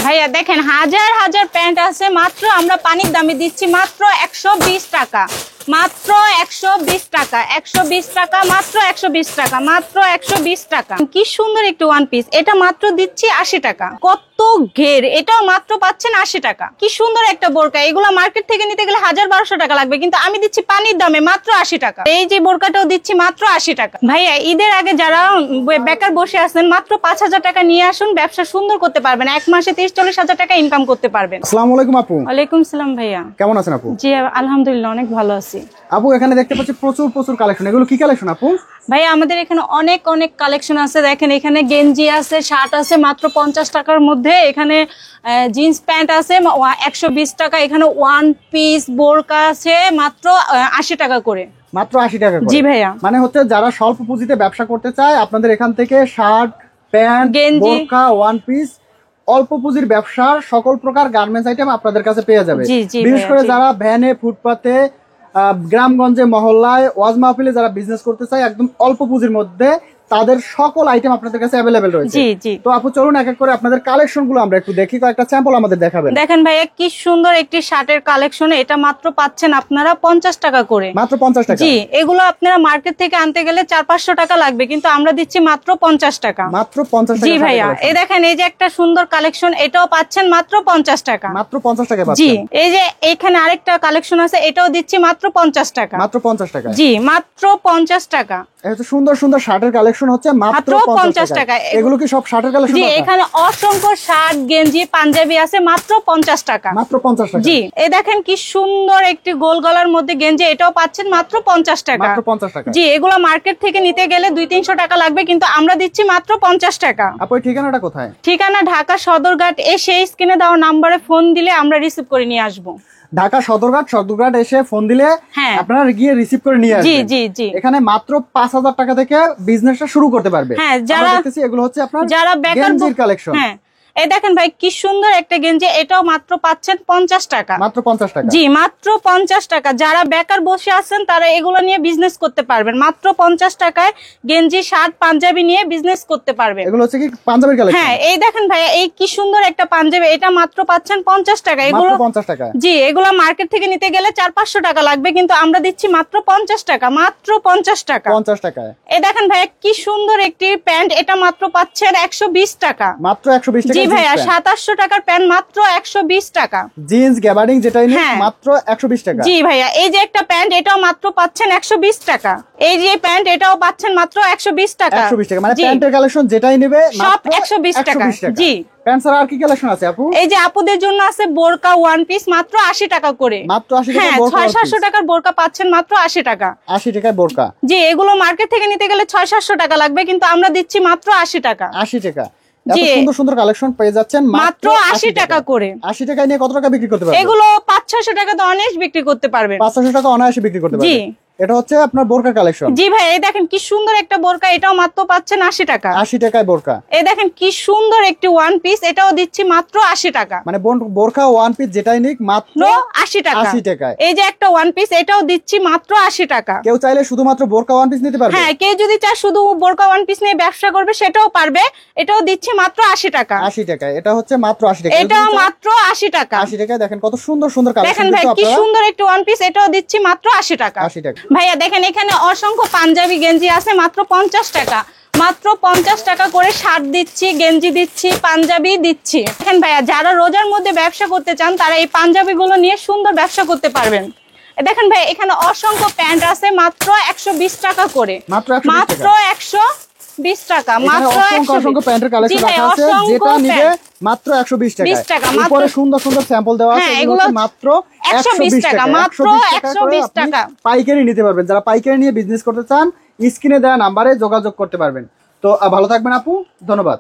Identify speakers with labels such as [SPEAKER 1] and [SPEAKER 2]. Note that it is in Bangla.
[SPEAKER 1] ভাইয়া দেখেন হাজার হাজার প্যান্ট আছে, মাত্র আমরা পানির দামে দিচ্ছি মাত্র 120 টাকা, মাত্র 120 টাকা, 120 টাকা, মাত্র 120 টাকা, মাত্র 120 টাকা। কি সুন্দর একটু ওয়ান পিস, এটা মাত্র দিচ্ছি 80 টাকা। কত ঘের, এটাও মাত্র পাচ্ছেন 80 টাকা। কি সুন্দর একটা বোরকা, এগুলো মার্কেট থেকে নিতে গেলে 1000-1200 টাকা লাগবে, কিন্তু আমি দিচ্ছি পানির দামে মাত্র 80 টাকা। এই যে বোরকাটাও দিচ্ছি মাত্র 80 টাকা। ভাইয়া ঈদের আগে যারা বেকার বসে আছেন, মাত্র 5000 টাকা নিয়ে আসুন, ব্যবসা সুন্দর করতে পারবেন। এক মাসে 30-40 হাজার টাকা ইনকাম করতে পারবেন।
[SPEAKER 2] আসসালামু আলাইকুম আপু।
[SPEAKER 1] ওয়ালাইকুম সালাম ভাইয়া,
[SPEAKER 2] কেমন আছেন আপু?
[SPEAKER 1] জি আলহামদুলিল্লাহ অনেক ভালো আছি।
[SPEAKER 2] আপু এখানে দেখতে পাচ্ছি প্রচুর কালেকশন, এগুলো কি কালেকশন আপু?
[SPEAKER 1] ভাই আমাদের এখানে অনেক অনেক কালেকশন আছে। দেখেন এখানে গেঞ্জি আছে, শার্ট আছে মাত্র 50 টাকার মধ্যে। এখানে জিন্স প্যান্ট আছে 120 টাকা। এখানে ওয়ান পিস বোরকা আছে মাত্র 80 টাকা করে।
[SPEAKER 2] মাত্র 80 টাকা করে?
[SPEAKER 1] জি ভাইয়া।
[SPEAKER 2] মানে হচ্ছে যারা স্বল্প পুঁজিতে ব্যবসা করতে চায়, আপনাদের এখান থেকে শার্ট, প্যান্ট,
[SPEAKER 1] গেঞ্জি,
[SPEAKER 2] বোরকা, ওয়ান পিস, অল্প পুঁজির ব্যবসার সকল প্রকার গার্মেন্টস আইটেম আপনাদের কাছে পেয়ে যাবে। বিশেষ করে যারা ভ্যানে, ফুটপাতে, গ্রামগঞ্জে, মহল্লায়, ওয়াজ মাহফিলে যারা বিজনেস করতে চায় একদম অল্প পুঁজির মধ্যে, তাদের সকল আইটেম আপনাদের কাছে অ্যাভেলেবেল রয়েছে।
[SPEAKER 1] জি জি।
[SPEAKER 2] তো আপু চলুন এক এক করে আপনাদের কালেকশন গুলো আমরা একটু দেখি, কয়েকটা স্যাম্পল আমাদের দেখাবেন।
[SPEAKER 1] দেখেন ভাইয়া কি সুন্দর একটি শার্টের কালেকশন, এটা মাত্র পাচ্ছেন আপনারা 50 টাকা করে।
[SPEAKER 2] মাত্র 50 টাকা?
[SPEAKER 1] জি, এগুলো আপনারা মার্কেট থেকে আনতে গেলে 400-500 টাকা লাগবে, কিন্তু আমরা দিচ্ছি মাত্র 50 টাকা।
[SPEAKER 2] মাত্র 50 টাকা?
[SPEAKER 1] জি ভাইয়া। এই দেখেন এই যে একটা সুন্দর কালেকশন, এটাও পাচ্ছেন মাত্র 50 টাকা।
[SPEAKER 2] মাত্র 50 টাকা পাচ্ছেন?
[SPEAKER 1] জি। এই যে এখানে আরেকটা কালেকশন আছে, এটাও দিচ্ছি মাত্র 50 টাকা।
[SPEAKER 2] মাত্র 50 টাকা?
[SPEAKER 1] জি মাত্র 50 টাকা।
[SPEAKER 2] এত সুন্দর সুন্দর শার্টের কালেকশন হচ্ছে মাত্র 50 টাকা। এগুলো কি সব শার্টের কালেকশন?
[SPEAKER 1] জি, এখানে অসংখ্য শার্ট, গেঞ্জি, পাঞ্জাবি আছে মাত্র 50 টাকা।
[SPEAKER 2] মাত্র 50 টাকা?
[SPEAKER 1] জি। এই দেখেন কি সুন্দর একটি গোল গলার মধ্যে গেঞ্জি, এটাও পাচ্ছেন মাত্র 50 টাকা।
[SPEAKER 2] মাত্র 50 টাকা?
[SPEAKER 1] জি, এগুলো মার্কেট থেকে নিতে গেলে 200-300 টাকা লাগবে, কিন্তু আমরা দিচ্ছি মাত্র 50 টাকা।
[SPEAKER 2] আপু এই ঠিকানাটা কোথায়?
[SPEAKER 1] ঠিকানা ঢাকা সদরঘাট। এসে স্ক্রিনে দেওয়া নাম্বারে ফোন দিলে আমরা রিসিভ করে নিয়ে আসবো।
[SPEAKER 2] ঢাকা সদরঘাট এসে ফোন দিলে আপনারা গিয়ে রিসিভ করে নিয়ে আসবেন।
[SPEAKER 1] জি জি জি।
[SPEAKER 2] এখানে মাত্র 5000 টাকা থেকে বিজনেসটা শুরু করতে পারবে।
[SPEAKER 1] হ্যাঁ, যারা
[SPEAKER 2] দেখতেছি এগুলো হচ্ছে আপনার
[SPEAKER 1] যারা বেকার
[SPEAKER 2] গেঞ্জির কালেকশন।
[SPEAKER 1] হ্যাঁ, এই দেখেন ভাই কি সুন্দর একটা গেঞ্জি, এটাও মাত্র পাচ্ছেন 50 টাকা।
[SPEAKER 2] মাত্র 50 টাকা?
[SPEAKER 1] জি মাত্র 50 টাকা। যারা বেকার বসে আছেন তারা এগুলো নিয়ে বিজনেস করতে পারবেন। মাত্র 50 টাকায় গেঞ্জি, শার্ট, পাঞ্জাবি নিয়ে বিজনেস করতে পারবেন।
[SPEAKER 2] এগুলো হচ্ছে কি পাঞ্জাবির কালেকশন?
[SPEAKER 1] হ্যাঁ, এই দেখেন ভাইয়া এই কি সুন্দর একটা পাঞ্জাবি, এটা মাত্র পাচ্ছেন 50 টাকা। এগুলো
[SPEAKER 2] 50 টাকা?
[SPEAKER 1] জি, এগুলো মার্কেট থেকে নিতে গেলে 400-500 টাকা লাগবে, কিন্তু আমরা দিচ্ছি মাত্র 50 টাকা। মাত্র 50 টাকা?
[SPEAKER 2] 50 টাকায়।
[SPEAKER 1] এই দেখেন ভাইয়া কি সুন্দর একটি প্যান্ট, এটা মাত্র পাচ্ছেন 120 টাকা।
[SPEAKER 2] মাত্র 120 টাকা?
[SPEAKER 1] জি ভাইয়া। 2700 টাকার প্যান্ট মাত্র 120 টাকা।
[SPEAKER 2] জিন্স, গ্যাবার্ডিং যেটাই নিন মাত্র 120 টাকা?
[SPEAKER 1] জি ভাইয়া। এই যে একটা প্যান্ট, এটাও মাত্র পাচ্ছেন 120 টাকা। এই যে প্যান্ট, এটাও পাচ্ছেন মাত্র 120 টাকা।
[SPEAKER 2] 120 টাকা মানে প্যান্টের কালেকশন যেটাই নেবে
[SPEAKER 1] সব 120 টাকা। জি।
[SPEAKER 2] প্যান্ট ছাড়া আর কি কালেকশন আছে আপু?
[SPEAKER 1] এই যে আপুদের জন্য আছে বোরকা ওয়ান পিস মাত্র 80 টাকা করে।
[SPEAKER 2] মাত্র 80 টাকা?
[SPEAKER 1] হ্যাঁ, 600-700 টাকার বোরকা পাচ্ছেন মাত্র 80 টাকা।
[SPEAKER 2] 80 টাকায় বোরকা?
[SPEAKER 1] জি, এগুলো মার্কেট থেকে নিতে গেলে 600-700 টাকা লাগবে, কিন্তু আমরা দিচ্ছি মাত্র 80 টাকা।
[SPEAKER 2] 80 টাকা? এত সুন্দর সুন্দর কালেকশন পেয়ে যাচ্ছেন
[SPEAKER 1] মাত্র 80 টাকা করে।
[SPEAKER 2] 80 টাকায় নিয়ে কত টাকা বিক্রি করতে পারবেন?
[SPEAKER 1] এগুলো 500-600 টাকা তো অনায়াসে বিক্রি করতে পারবেন।
[SPEAKER 2] 500 টাকা অনায়াসে বিক্রি করতে পারবেন?
[SPEAKER 1] জি।
[SPEAKER 2] এটা হচ্ছে আপনার বোরকার কালেকশন?
[SPEAKER 1] জি ভাই। এই দেখেন কি সুন্দর একটা বোরকা, এটাও মাত্র পাচ্ছেন 80 টাকা।
[SPEAKER 2] 80 টাকায় বোরকা?
[SPEAKER 1] এই দেখেন কি সুন্দর একটি ওয়ান পিস, এটাও দিচ্ছি মাত্র 80 টাকা।
[SPEAKER 2] মানে বোরকা ওয়ান পিস যেটাই নিক মাত্র
[SPEAKER 1] 80 টাকা।
[SPEAKER 2] 80 টাকায়?
[SPEAKER 1] এই যে একটা ওয়ান পিস, এটাও দিচ্ছি মাত্র 80 টাকা।
[SPEAKER 2] কেউ চাইলে শুধুমাত্র বোরকা ওয়ান পিস নিতে পারবে?
[SPEAKER 1] হ্যাঁ, কেউ যদি চায় শুধু বোরকা ওয়ান পিস নিয়ে ব্যবসা করবে সেটাও পারবে, এটাও দিচ্ছি মাত্র 80 টাকা।
[SPEAKER 2] 80 টাকায়? এটা হচ্ছে মাত্র 80 টাকা?
[SPEAKER 1] এটাও মাত্র 80 টাকা।
[SPEAKER 2] 80 টাকায় দেখেন কত সুন্দর সুন্দর কালেকশন।
[SPEAKER 1] দেখেন ভাই কি সুন্দর একটি ওয়ান পিস, এটাও দিচ্ছি মাত্র 80 টাকা।
[SPEAKER 2] 80 টাকা?
[SPEAKER 1] ভাইয়া দেখেন এখানে অসংখ্য পাঞ্জাবি, গেঞ্জি আছে মাত্র 50 টাকা। মাত্র 50 টাকা করে শার্ট দিচ্ছি, গেঞ্জি দিচ্ছি, পাঞ্জাবি দিচ্ছি। দেখেন ভাইয়া যারা রোজার মধ্যে ব্যবসা করতে চান তারা এই পাঞ্জাবি গুলো নিয়ে সুন্দর ব্যবসা করতে পারবেন। দেখেন ভাই এখানে অসংখ্য প্যান্ট আছে মাত্র 120 টাকা করে।
[SPEAKER 2] মাত্র
[SPEAKER 1] 120 টাকা? মাত্র
[SPEAKER 2] অসংখ্য প্যান্টের কালেকশন রাখা আছে, যেটা নিবে মাত্র 120 টাকা। উপরে সুন্দর সুন্দর স্যাম্পল দেওয়া আছে, এগুলো মাত্র 120 টাকা।
[SPEAKER 1] মাত্র 120 টাকা
[SPEAKER 2] পাইকারি নিতে পারবেন। যারা পাইকারি নিয়ে বিজনেস করতে চান স্ক্রিনে দেওয়া নাম্বারে যোগাযোগ করতে পারবেন। তো ভালো থাকবেন আপু, ধন্যবাদ।